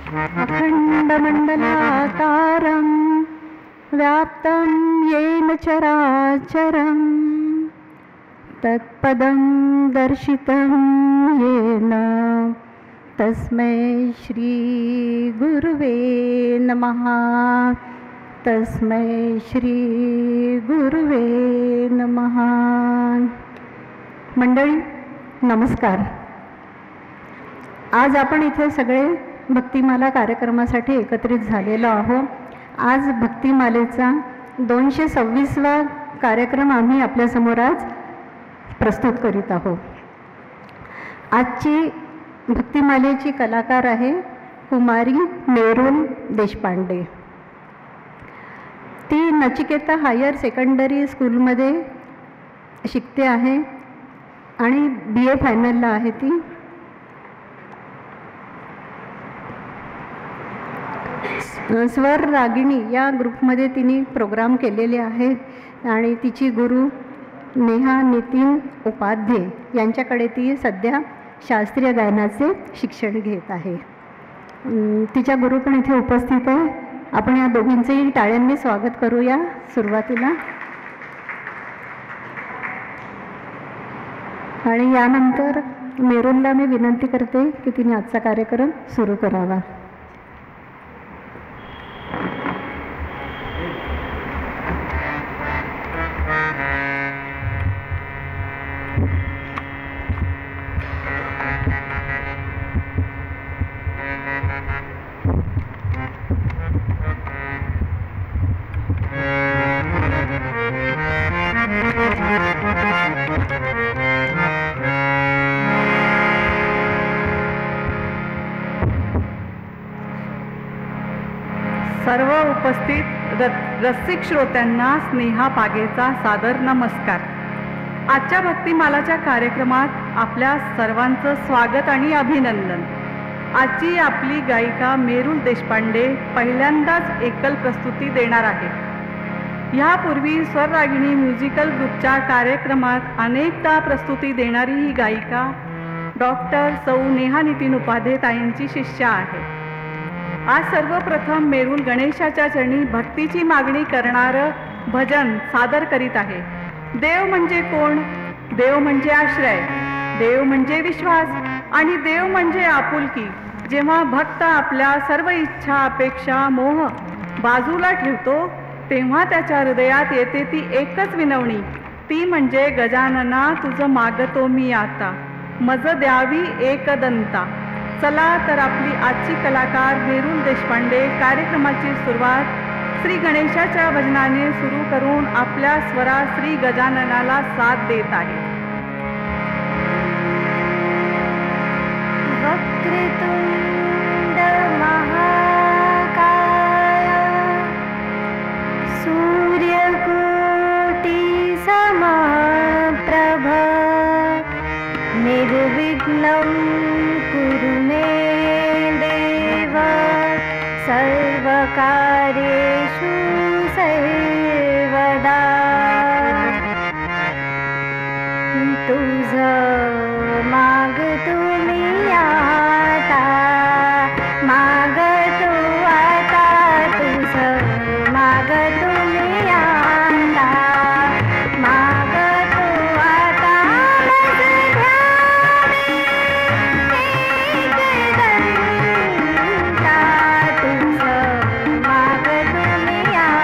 अखण्डमण्डलाकारं व्याप्तं येन चराचरं तत्पदं दर्शितं येन तस्मै श्री गुरुवे नमः। तस्मै श्री गुरुवे नमः। मंडळी नमस्कार। आज आपण इथे सगळे भक्तिमाला कार्यक्रमासाठी एकत्रित झालेलो आहोत। आज भक्तिमालेचा 226वा कार्यक्रम आम्ही आपल्यासमोर आज प्रस्तुत करीत आहोत। आजची भक्तिमालेची कलाकार आहे कुमारी मेरुल देशपांडे। ती नचिकेता हायर सेकंडरी स्कूलमध्ये शिकते आहे आणि BA फायनलला आहे ती। स्वर रागिणी या ग्रुपमध्ये तिने प्रोग्राम केलेले आहेत आणि तिची गुरु नेहा नितीन उपाध्ये यांच्याकडे ती सध्या शास्त्रीय गायनाचे शिक्षण घेत आहे। तिच्या गुरु पण इथे उपस्थित आहे। आपण या दोघींचेही टाळ्यांनी स्वागत करूया। सुरुवातीला आणि यानंतर मेरुलला मी विनंती करते की तिने आजचा कार्यक्रम सुरू करावा। सर्व उपस्थित रसिक श्रोत्यांना स्नेहा पागेचा सादर नमस्कार। आजच्या भक्तिमालाच्या कार्यक्रमात आपल्या सर्वांचं स्वागत आणि अभिनंदन। आजची आपली गायिका मेरुल देशपांडे पहिल्यांदाच एकल प्रस्तुती देणार आहे। यापूर्वी स्वर रागिणी म्युझिकल ग्रुपच्या कार्यक्रमात अनेकदा प्रस्तुती देणारी ही गायिका डॉक्टर सौ नेहा नितीन उपाध्ये ताईंची शिष्या आहे। आज सर्वप्रथम मेरुल गणेशाच्या चरणी भक्तीची मागणी करणारं भजन सादर करीत आहे। देव म्हणजे कोण? देव म्हणजे आश्रय, देव म्हणजे विश्वास आणि देव म्हणजे आपुलकी। जेव्हा भक्त आपल्या सर्व इच्छा अपेक्षा मोह बाजूला ठेवतो तेव्हा त्याच्या हृदयात येते ती एकच विनवणी, ती म्हणजे गजानना तुझं मागतो मी आता, मज द्यावी एकदंता। चला तर आपली आजची कलाकार मेरुल देशपांडे कार्यक्रमाची सुरुवात श्री गणेशाच्या भजनाने सुरू करून आपल्या स्वरा श्री गजाननाला साथ देत आहे। वक्रतुंड महाकाय सूर्यकोटि समप्रभ निर्विघ्नं कुरु मे देव सर्वकार्येषु सर्वदा। तुझं मागतो मी आता, मागतो आता, तुझं मागतो मी आता, मागतो आता, मज द्यावी एकदंता, तुझं मागतो मी आता।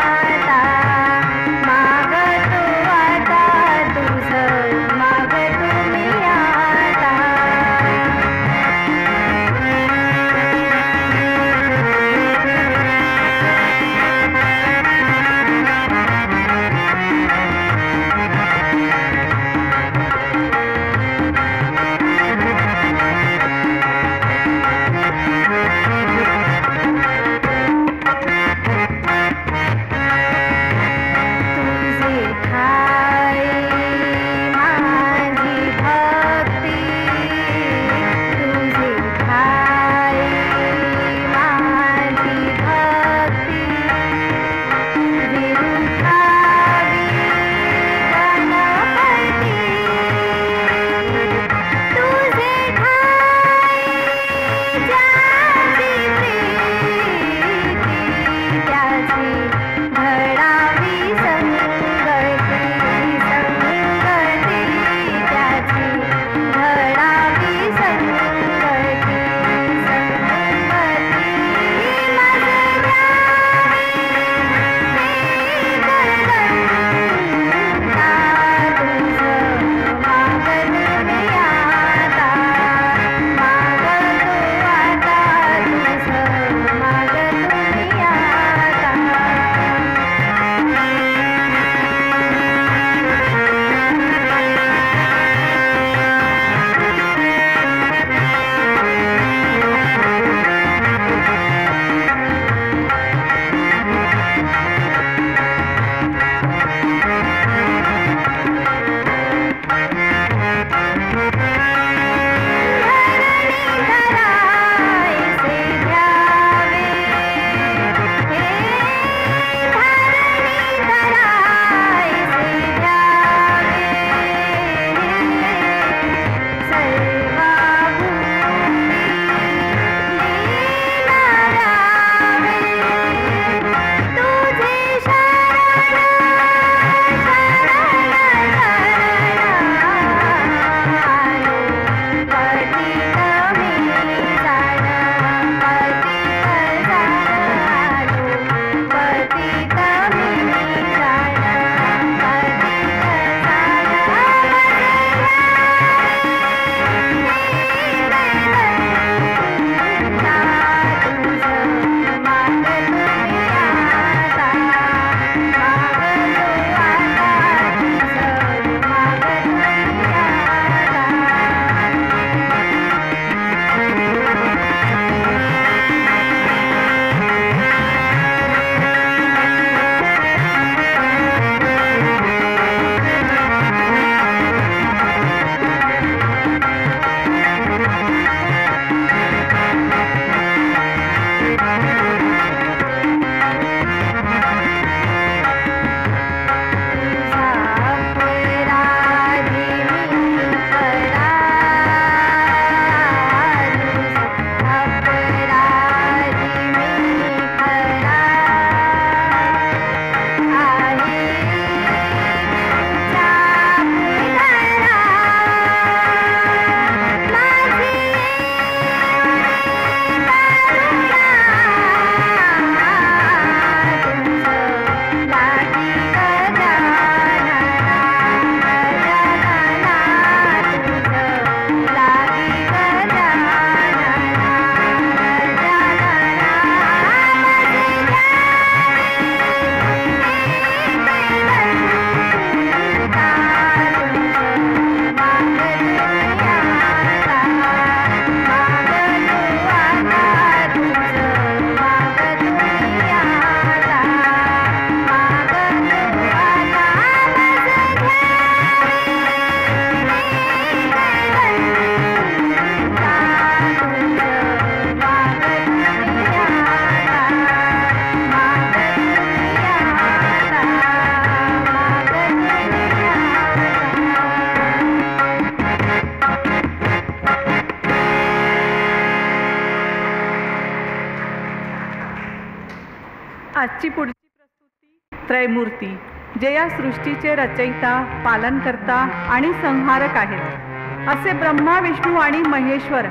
आजची पुढची प्रस्तुती त्रयमूर्ती, जे या सृष्टीचे रचयिता, पालनकर्ता आणि संहारक आहेत. असे ब्रह्मा, विष्णू आणि महेश्वर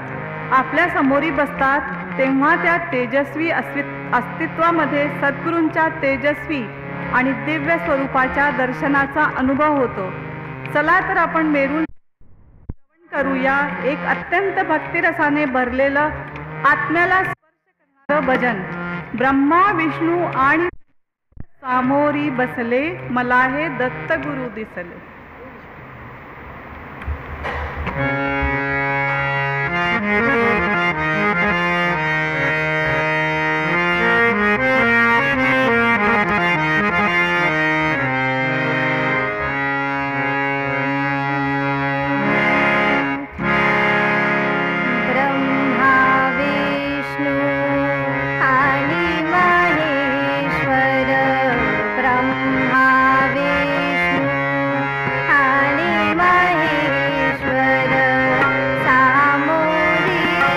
आपल्या समोरी बसतात तेव्हा त्या तेजस्वी अस्तित्वामध्ये सद्गुरूंच्या तेजस्वी आणि दिव्य स्वरूपाच्या दर्शनाचा अनुभव होतो. चला तर आपण मेरून श्रवण करूया एक अत्यंत भक्तिरसाने भरलेलं, आत्म्याला स्पर्श करणारं भजन. ब्रह्मा, विष्णू आणि सामोरी बसले, मला हे दत्तगुरु दिसले. आणि महेश्वर सामोरी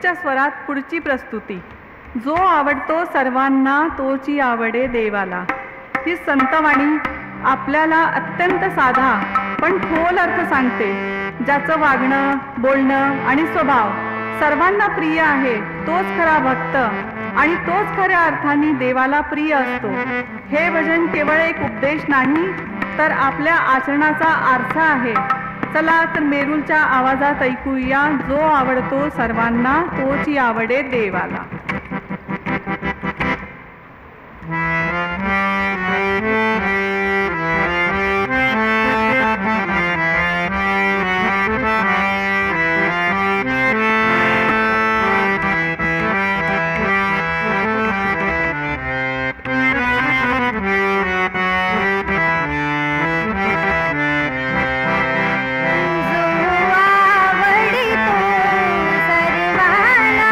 लघूच्या स्वरात पुढची प्रस्तुती. जो आवडतो सर्वांना तोची आवडे देवाला. ही संतवाणी आपल्याला अत्यंत साधा पण खोल अर्थ सांगते. ज्याचं वागणं, बोलणं आणि स्वभाव सर्वांना प्रिय आहे तोच खरा भक्त आणि तोच खऱ्या अर्थाने देवाला प्रिय असतो. हे भजन केवळ एक उपदेश नाही तर आपल्या आचरणाचा आरसा आहे. चला तर मेरुलच्या आवाजात ऐकूया, जो आवडतो सर्वांना तोची आवडे देवाला. जो आवडतो सर्वांना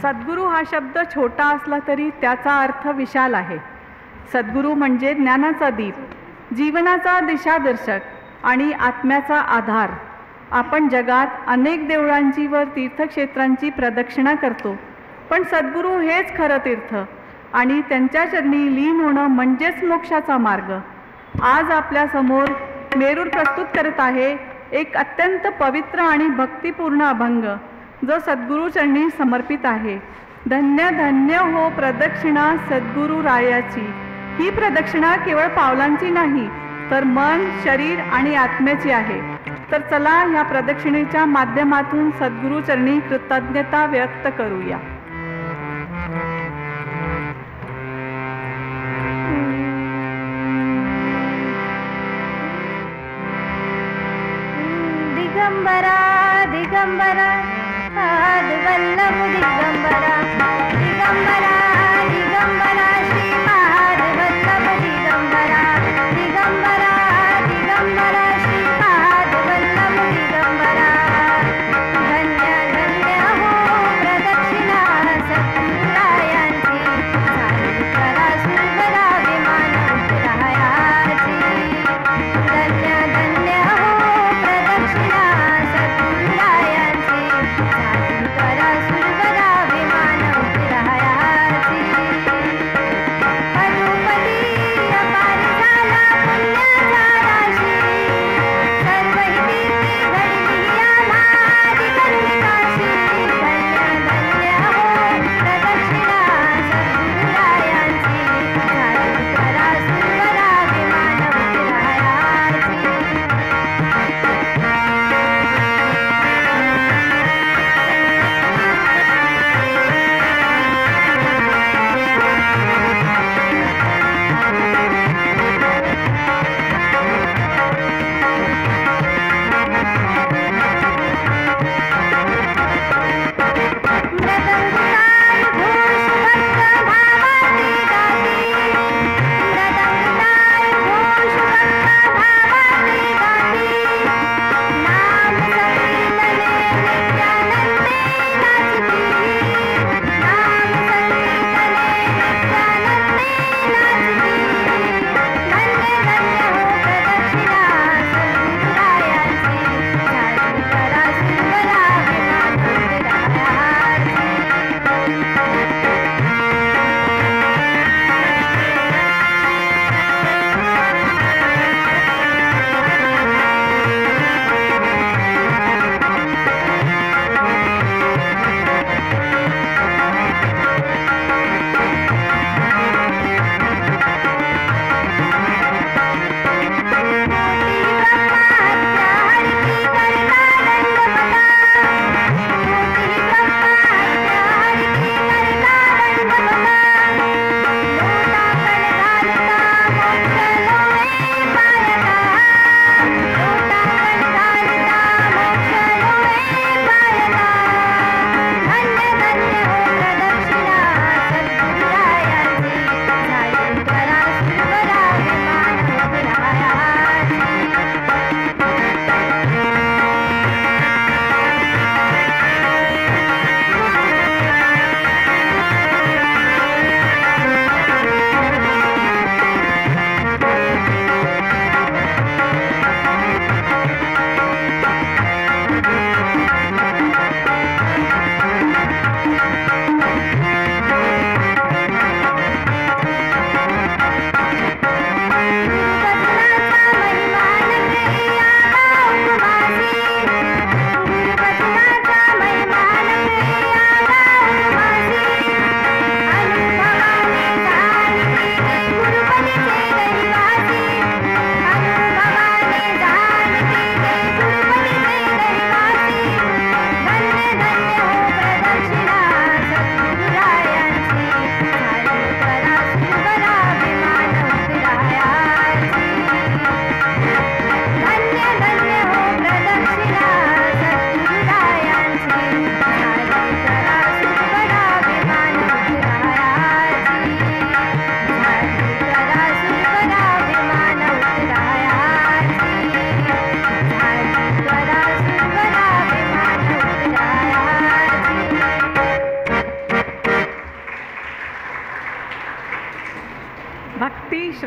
सद्गुरू हा शब्द छोटा असला तरी त्याचा अर्थ विशाल आहे. सद्गुरू म्हणजे ज्ञानाचा दीप, जीवनाचा दिशादर्शक आणि आत्म्याचा आधार. आपण जगात अनेक देवळांची व तीर्थक्षेत्रांची प्रदक्षिणा करतो, पण सद्गुरू हेच खरं तीर्थ आणि त्यांच्या चरणी लीन होणं म्हणजेच मोक्षाचा मार्ग. आज आपल्यासमोर मेरूर प्रस्तुत करत आहे एक अत्यंत पवित्र आणि भक्तिपूर्ण अभंग जो सद्गुरू चरणी समर्पित आहे. धन्य धन्य हो प्रदक्षिणा सद्गुरू रायाची. ही प्रदक्षिणा केवळ पावलांची नाही तर मन, शरीर आणि आत्म्याची आहे. तर चला ह्या प्रदक्षिणेच्या माध्यमातून सद्गुरू चरणी कृतज्ञता व्यक्त करूया. दिगंबरा दिगंबरा पाद वल्लभ दिगंबरा दिगंबरा दिगंबरा श्रीपाद वल्लभ दिगंबरा दिगंबरा दिगंबरा श्रीपाद वल्लभ दिगंबरा. धन्य धन्य हो प्रदक्षिणा सद्गुरुरायांची. झाली करा सुभरा विमान उतरायाची. धन्य धन्य हो प्रदक्षिणा सद्गुरुरायांची. झाली करा सुभरा विमान उतरायाची.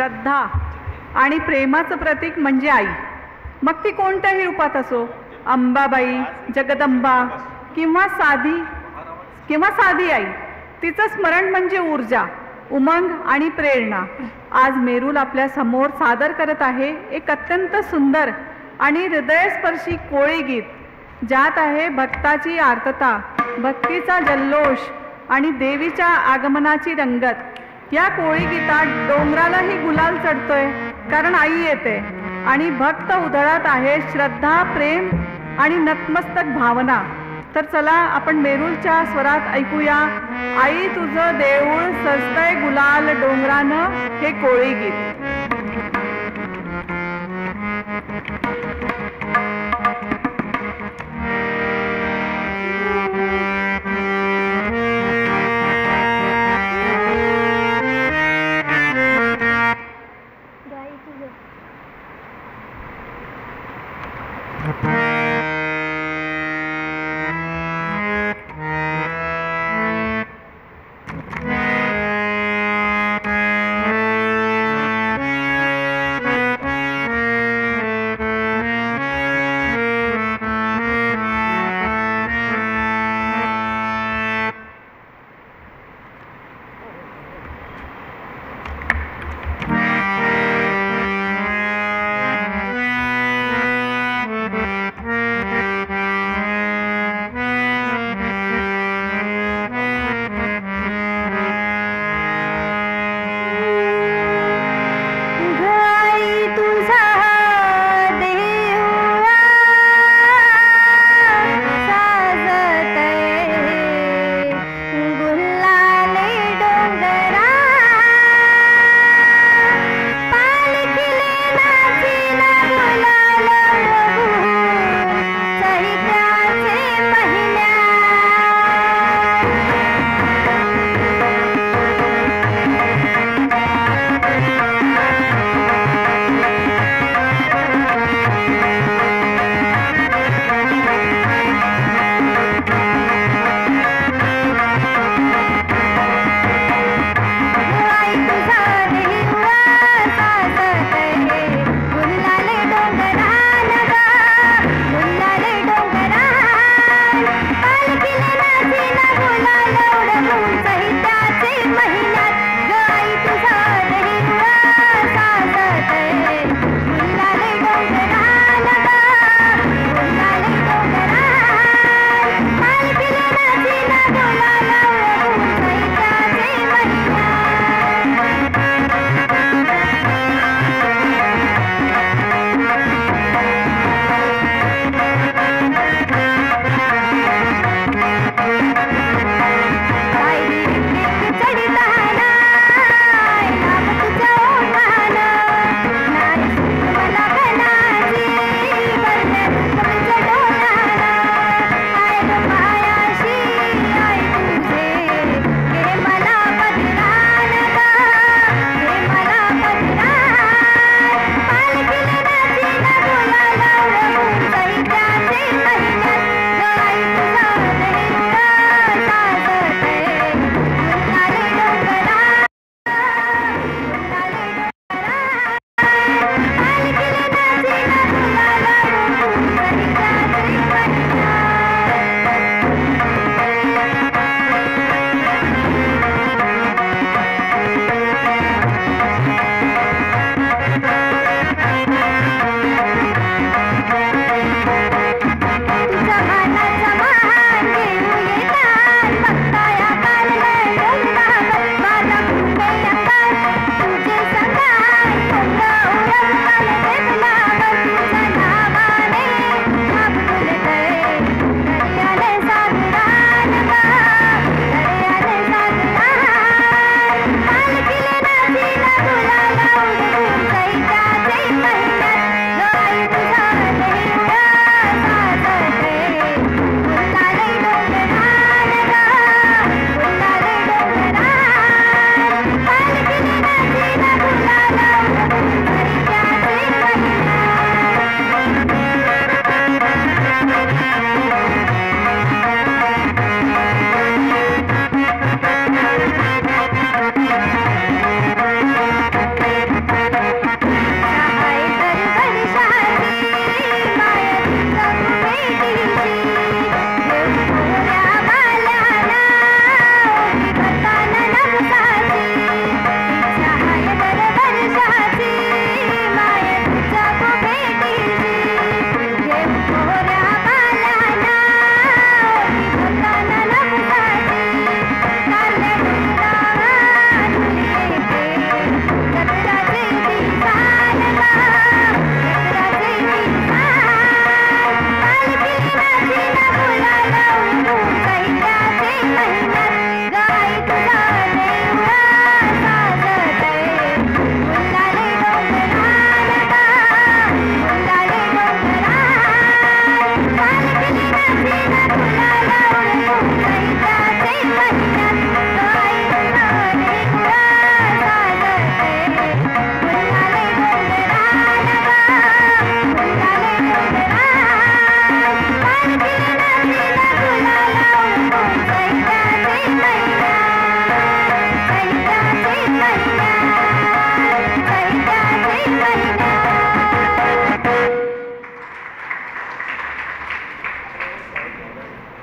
श्रद्धा आणि प्रेमाचं प्रतीक म्हणजे आई. मग ती कोणत्याही रूपात असो, अंबाबाई, जगदंबा किंवा साधी आई. तिचं स्मरण म्हणजे ऊर्जा, उमंग आणि प्रेरणा. आज मेरुल आपल्या समोर सादर करत आहे एक अत्यंत सुंदर आणि हृदयस्पर्शी कोळी गीत, ज्यात आहे भक्ताची आर्तता, भक्तीचा जल्लोष आणि देवीच्या आगमनाची रंगत. या कोळी गीतात डोंगरालाही गुलाल चढतोय, कारण आई येते आणि भक्त उधळत आहे श्रद्धा, प्रेम आणि नतमस्तक भावना. तर चला आपण मेरुलच्या स्वरात ऐकूया, आई तुझं देऊळ सजतय गुलाल डोंगरानं, हे कोळी गीत.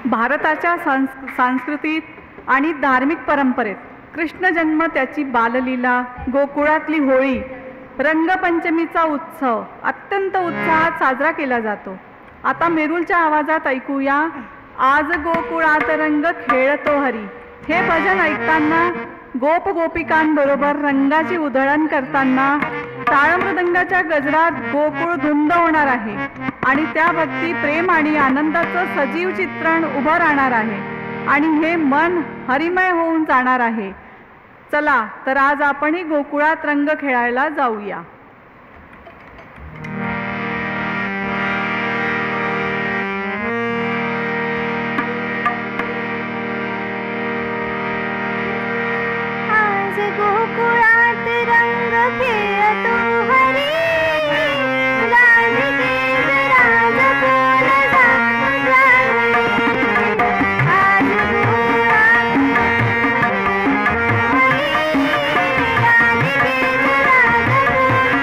भारताच्या संस्कृतीत आणि धार्मिक परंपरेत कृष्ण जन्म, त्याची बाललीला, गोकुळातली होळी, रंगपंचमीचा उत्सव अत्यंत उत्साहात साजरा केला जातो. आता मेरुलच्या आवाजात ऐकूया, आज गोकुळात रंग खेळतो हरी. हे भजन ऐकताना गोप गोपिकांबरोबर रंगाची उधळण करताना टाळमृदंगाच्या गजरात गोकुळ धुंद होणार आहे आणि त्या भक्ती, प्रेम आणि आनंदाचं सजीव चित्रण उभं राहणार आहे आणि हे मन हरिमय होऊन जाणार आहे. चला तर आज आपणही गोकुळात रंग खेळायला जाऊया. आज गोकुळात रंग खेळतो हरी, राधिके राज बोल जागरण. आज गोकुळात रंग खेळतो हरी, राधिके राज बोल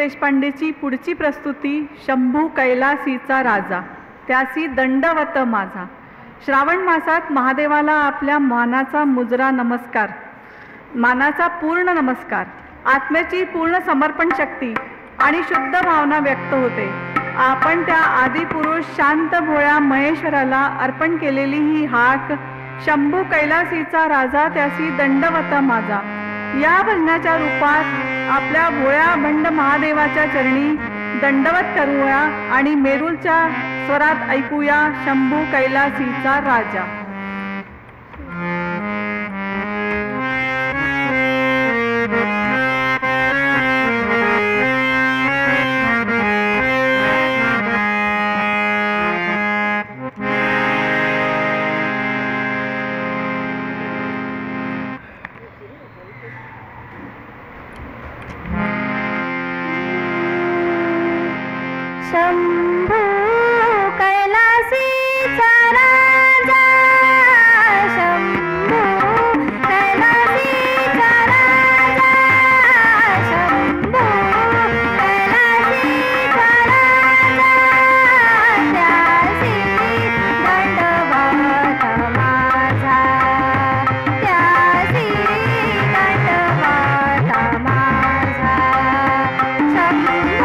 देशपांडेची पुढची प्रस्तुती शंभू कैलासीचा राजा त्यासी दंडवत माझा. श्रावण मासात महादेवाला आपल्या मानाचा मुजरा नमस्कार, मानाचा पूर्ण नमस्कार, आत्म्याची पूर्ण समर्पण शक्ती आणि शुद्ध भावना व्यक्त होते. आपण त्या आदिपुरुष शांत भोळ्या महेश्वराला अर्पण केलेली ही हाक शंभू कैलासीचा राजा त्यासी दंडवत माझा या भजनाच्या रूपात आपल्या भोळ्या भंड महादेवाच्या चरणी दंडवत करूया आणि मेरूलच्या स्वरात ऐकूया शंभू कैलासीचा राजा. शंभू कैलासीचा राजा, शंभू कैलासीचा राजा, शंभू कैलासीचा राजा, त्यासी दंडवत माझा, त्यासी दंडवत माझा. शंभू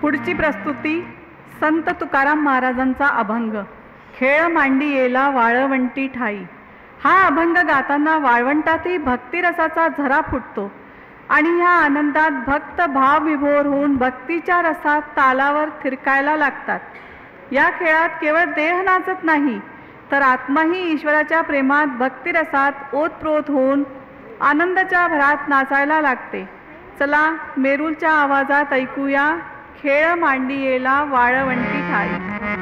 पुढची प्रस्तुती संत तुकाराम महाराजांचा अभंग खेळ मांडी येला वाळवंटी ठाई. हा अभंग गाताना वाळवंटातही भक्तिरसाचा झरा फुटतो आणि ह्या आनंदात भक्त भाव विभोर होऊन भक्तीच्या रसात तालावर थिरकायला लागतात. या खेळात केवळ देह नाचत नाही तर आत्माही ईश्वराच्या प्रेमात भक्तिरसात ओतप्रोत होऊन आनंदाच्या भरात नाचायला लागते. चला मेरूलच्या आवाजात ऐकूया खेळ मांडियेला वाळवंटी ठाई. वाळवंटी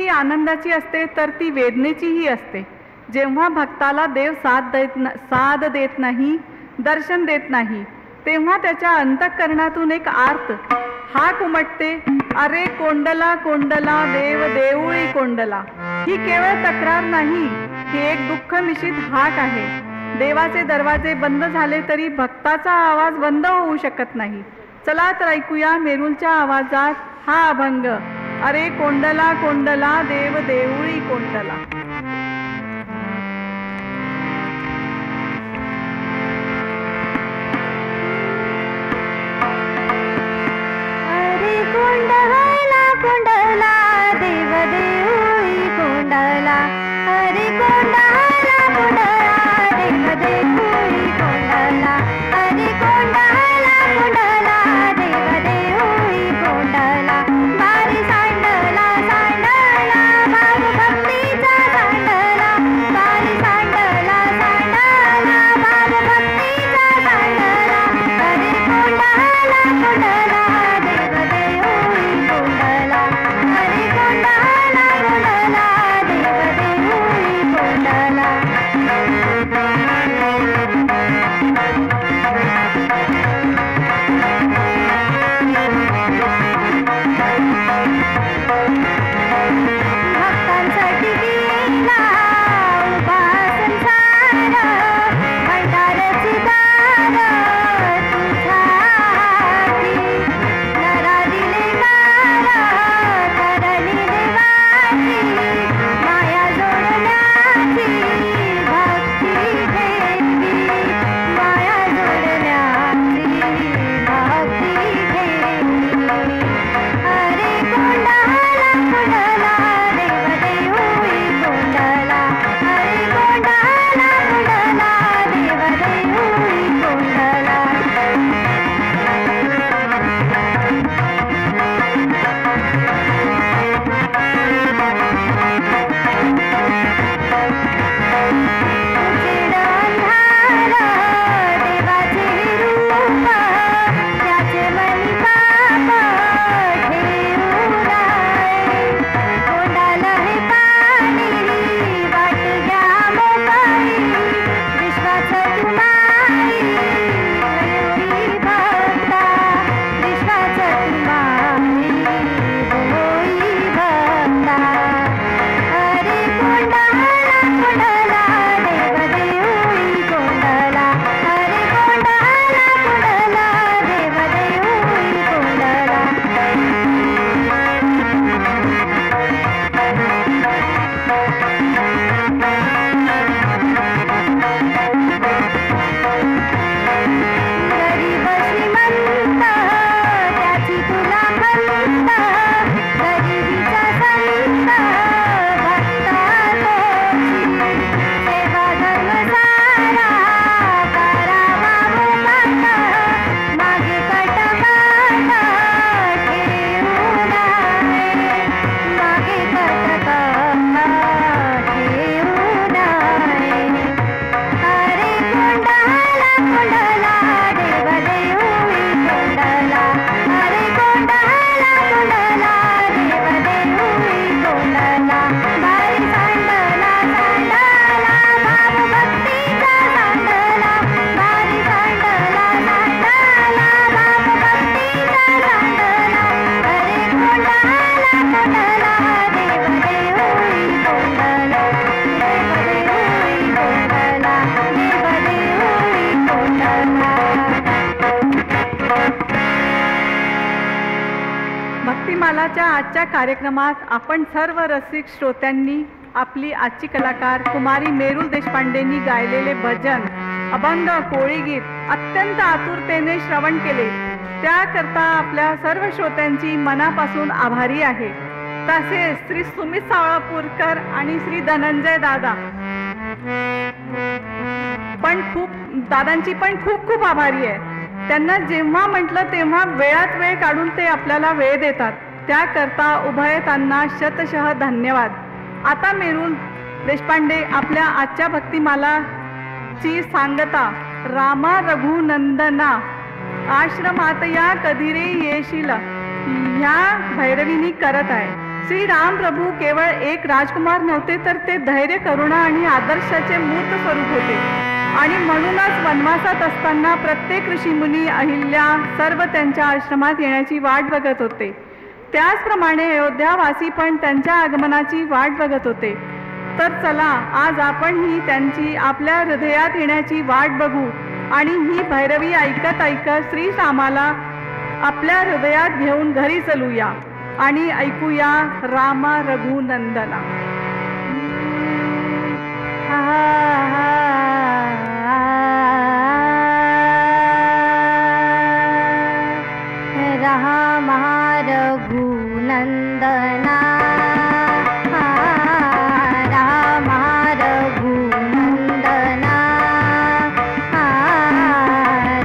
भक्ती आनंदाची असते तर ती वेदनेचीही असते. जेव्हा भक्ताला देव साथ देत नाही, दर्शन देत नाही, तेव्हा त्याच्या अंतःकरणातून एक आर्त हाक उमटते, अरे कोंडला कोंडला देव देऊळी कोंडला. ही केवळ तक्रार नाही, ही एक दुःख मिश्रित हाक आहे. देवाचे दरवाजे बंद झाले तरी भक्ताचा आवाज बंद होऊ शकत नाही. चला तर ऐकूया मेरुलच्या आवाजात हा अभंग, अरे कोंडला कोंडला देव देऊळी कोंडला. अरे कोंडला कोंडला देव देऊळी कोंडला. अरे कोंडला कोंडला देव देऊळी कोंडला. अरे कोंडला कोंडला देव देऊळी कोंडला. बारी सांडला सांडला भाव भक्तीचा सांडला. बारी सांडला सांडला भाव भक्तीचा सांडला. अरे कोंडला कोंडला देव देऊळी कोंडला. अरे कोंडला कोंडला देव देऊळी कोंडला. भक्तांसाठी गेला उभा संसार, भंडारची दार तुझ्या हाती. नरा दिले गार तरली देवाची, माया जोडण्याची भक्ती ठेवी. माया जोडण्याची भक्ती ठेवी. अरे कोंडला कोंडला देव देऊळी कोंडला. अरे कोंडला कोंडला देव देऊळी कोंडला. उजेड अंधार देवाचे रूप, त्याचे मनी पाप ठेवू नये. कोंडाला हे पाणी वाट घ्या मोकळी, विश्वाचं तुम्हारी होई भक्ता. विश्वाचं तुम्हारी होई भक्ता. अरे कोंडला कोंडला देव देऊळी कोंडला. अरे कोंडला कोंडला देव देऊळी कोंडला. गरीब श्रीमंत त्याची तुला खंत, गरिबीचा संत भक्ता तोची. सेवा धर्म सारा करावा मुकाट, मागे कटकट ठेवू नये. मागे कटकट ठेवू नये. अरे कोंडला कोंडला देव देऊळी कोंडला. अरे कोंडला कोंडला देव देऊळी कोंडला. बारी सांडला सांडला भाव भक्तीचा सांडला. बारी सांडला सांडला भाव भक्तीचा सांडला. अरे कोंडला कोंडला देव देऊळी कोंडला. देव देऊळी कोंडला. देव देऊळी कोंडला. भक्तिमालाच्या आजच्या कार्यक्रमात आपण सर्व रसिक श्रोत्यांनी आपली आजची कलाकार कुमारी मेरुल देशपांडेंनी गायलेले भजन, अभंग, कोळीगीत अत्यंत आतुरतेने श्रवण केले. त्याकरता आपल्या सर्व श्रोत्यांची मनापासून आभारी आहे. तसेच श्री सुमित सावळापूरकर आणि श्री धनंजय दादा दादांची पण खूप खूप आभारी आहे. त्यांना जेव्हा म्हटलं तेव्हा वेळात वेळ काढून ते आपल्याला वेळ देतात. त्याकरता उभयतांना शतशः धन्यवाद. आता मेरुल देशपांडे आपल्या आजच्या भक्तिमालाची सांगता रामा रघुनंदना आश्रमात या कधी रे येशील ह्या भैरवीनी करत आहे. श्री राम प्रभू केवळ एक राजकुमार नव्हते, तर ते धैर्य, करुणा आणि आदर्शाचे मूर्त स्वरूप होते. आणि म्हणूनच वनवासात असताना प्रत्येक ऋषीमुनी, अहिल्या सर्व त्यांच्या आश्रमात येण्याची वाट बघत होते. त्याचप्रमाणे अयोध्यावासी पण त्यांच्या आगमनाची वाट बघत होते. तर चला आज आपणही त्यांची आपल्या हृदयात येण्याची वाट बघू आणि ही भैरवी ऐकत ऐकत श्रीरामाला आपल्या हृदयात घेऊन घरी चलूया आणि ऐकूया रामा रघुनंदना. रामा रघुनंदना, रामा रघुनंदना,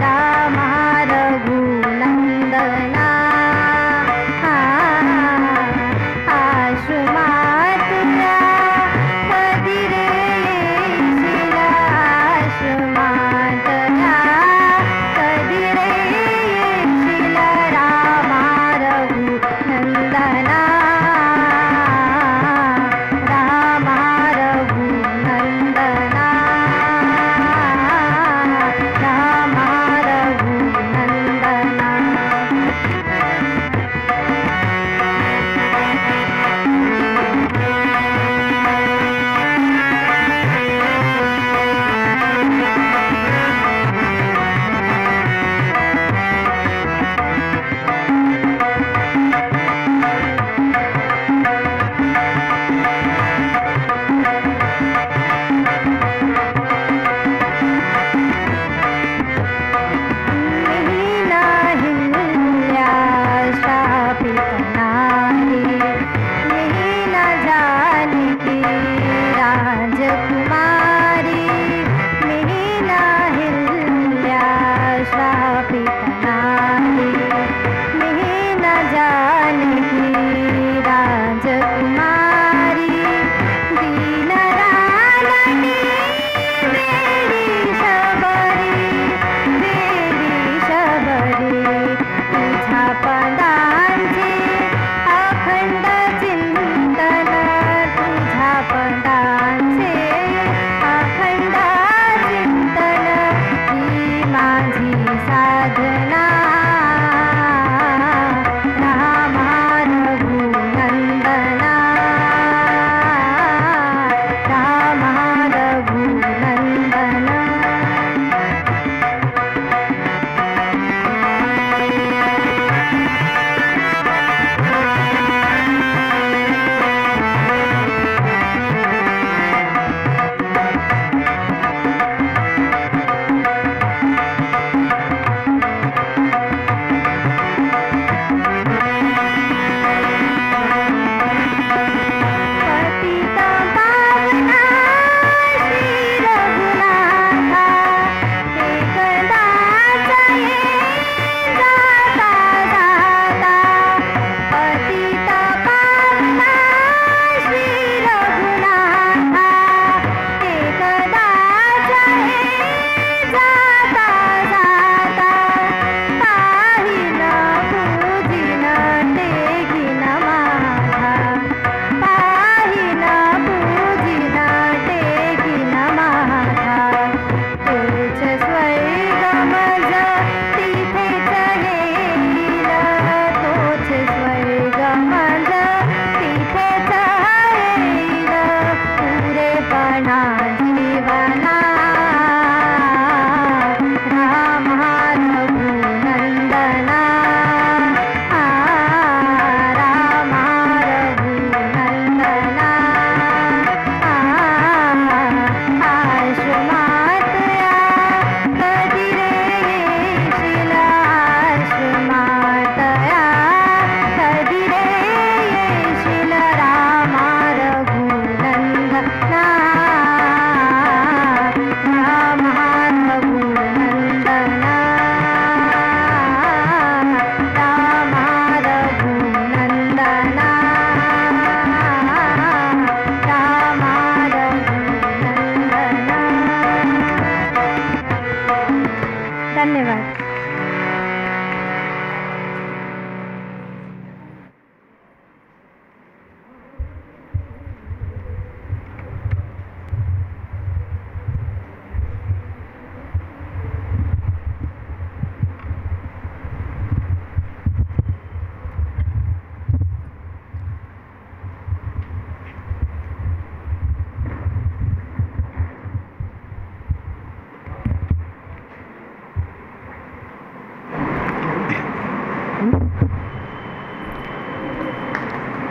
रामा रघुनंदना. आश्रमात कधी रे येशील, आश्रमात कधी रे येशील, रामा रघुनंदना,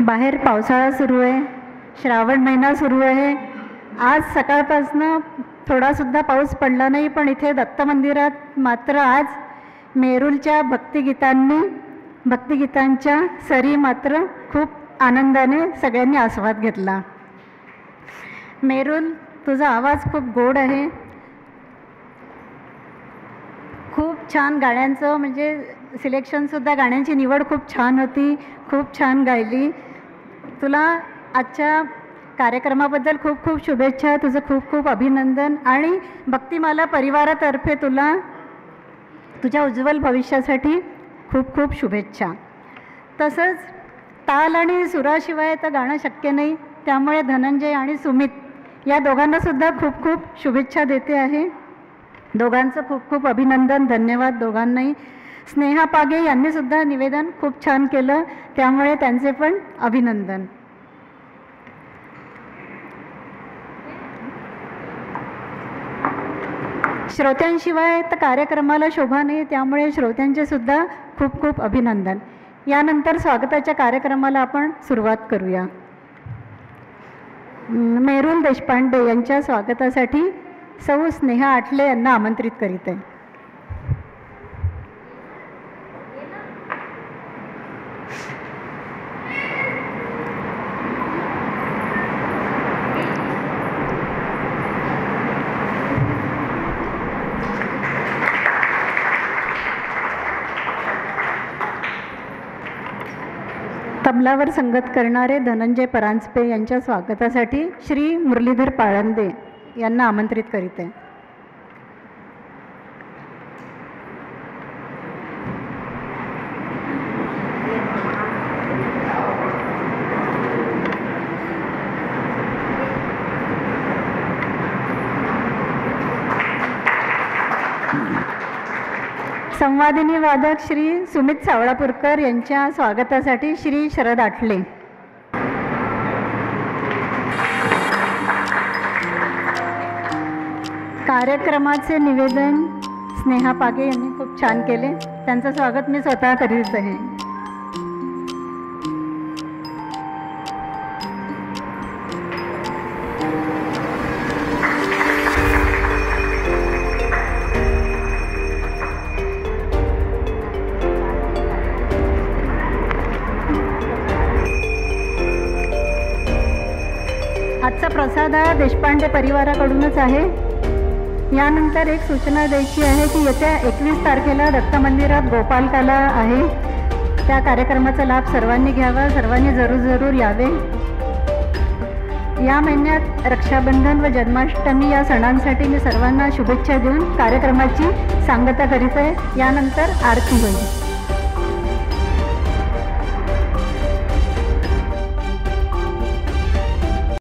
बाहेर पावसाळा सुरू आहे, श्रावण महिना सुरू आहे. आज सकाळपासनं थोडासुद्धा पाऊस पडला नाही, पण इथे दत्त मंदिरात मात्र आज मेरूलच्या भक्तिगीतांच्या सरी मात्र खूप आनंदाने सगळ्यांनी आस्वाद घेतला. मेरूल, तुझा आवाज खूप गोड आहे. खूप छान गाण्यांचं म्हणजे सिलेक्शनसुद्धा, गाण्यांची निवड खूप छान होती, खूप छान गायली. तुला आजच्या कार्यक्रमाबद्दल खूप खूप शुभेच्छा, तुझं खूप खूप अभिनंदन आणि भक्तिमाला परिवारातर्फे तुला तुझ्या उज्ज्वल भविष्यासाठी खूप खूप शुभेच्छा. तसंच ताल आणि सुराशिवाय तर गाणं शक्य नाही, त्यामुळे धनंजय आणि सुमित या दोघांनासुद्धा खूप खूप शुभेच्छा देते आहे. दोघांचं खूप खूप अभिनंदन, धन्यवाद दोघांनाही. स्नेहा पागे यांनीसुद्धा निवेदन खूप छान केलं, त्यामुळे त्यांचे पण अभिनंदन. श्रोत्यांशिवाय तर कार्यक्रमाला शोभा नाही, त्यामुळे श्रोत्यांचे सुद्धा खूप खूप अभिनंदन. यानंतर स्वागताच्या कार्यक्रमाला आपण सुरुवात करूया. मेरूल देशपांडे यांच्या स्वागतासाठी सौ स्नेहा आठले यांना आमंत्रित करीत आहे. तबलावर संगत करणारे धनंजय परांजपे यांच्या स्वागतासाठी श्री मुरलीधर पाळंदे यांना आमंत्रित करीत आहे. संवादिनी वादक श्री सुमित सावळापूरकर यांच्या स्वागतासाठी श्री शरद आठले. कार्यक्रमाचे निवेदन स्नेहा पागे यांनी खूप छान केले, त्यांचं स्वागत मी स्वतः करीत आहे. आजचा प्रसाद हा देशपांडे परिवाराकडूनच आहे. यानंतर एक सूचना द्यायची आहे की येत्या 21 तारखेला दत्त मंदिरात गोपालकाला आहे. त्या कार्यक्रमाचा लाभ सर्वांनी घ्यावा, सर्वांनी जरूर यावे. या महिन्यात रक्षाबंधन व जन्माष्टमी या सणांसाठी मी सर्वांना शुभेच्छा देऊन कार्यक्रमाची सांगता करीत आहे. यानंतर आरती होईल.